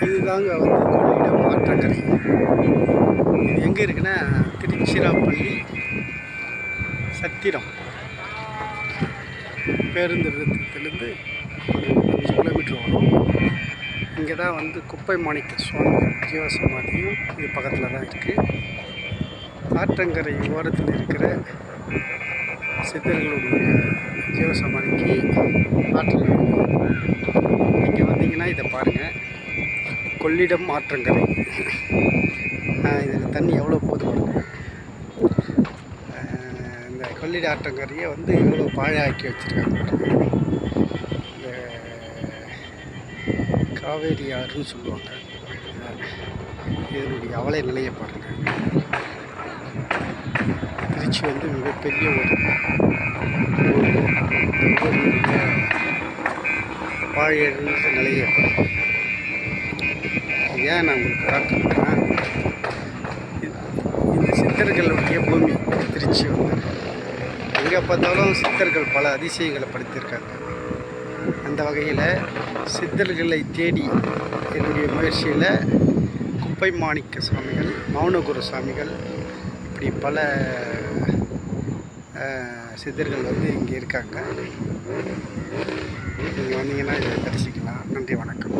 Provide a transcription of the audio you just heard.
இதுதாங்க வந்து கொள்ளிடம் ஆற்றங்கரை. இது எங்கே இருக்குன்னா திருச்சிராப்பள்ளி சத்திரம் பேருந்து நிறுத்தத்திலேருந்து ஒரு 5 கிலோமீட்டர் வரும். இங்கே தான் வந்து குப்பை மாணிக்க சுவாமி ஜீவசமாதியும் இது பக்கத்தில் தான் இருக்குது. ஆற்றங்கரை ஓரத்தில் இருக்கிற சித்தர்களுடைய ஜீவசமாதிக்கு ஆற்றல். இங்கே வந்தீங்கன்னா இதை பாருங்கள், கொள்ளிடம் ஆற்றங்கரை. இதில் தண்ணி எவ்வளோ போகுது பாருங்கள். இந்த கொள்ளிட ஆற்றங்கரையை வந்து எவ்வளோ பாழாக்கி வச்சுருக்காங்க. இந்த காவேரி ஆறுன்னு சொல்லுவாங்க. இதனுடைய அவலை நிலையை பாருங்கள். திருச்சி வந்து மிகப்பெரிய ஒரு பாழடைந்த நிலையை பாருங்கள். ஏன் நான் உங்களுக்கு காட்டுறேன்னா, இந்த சித்தர்களுடைய பூமி திருச்சி வந்து எங்கே பார்த்தாலும் சித்தர்கள் பல அதிசயங்களை படுத்தியிருக்காங்க. அந்த வகையில் சித்தர்களை தேடி என்னுடைய முயற்சியில் குப்பை மாணிக்க சுவாமிகள், மௌனகுரு சுவாமிகள், இப்படி பல சித்தர்கள் வந்து இங்கே இருக்காங்க. நீங்கள் வந்தீங்கன்னா இதை தரிசிக்கலாம். நன்றி, வணக்கம்.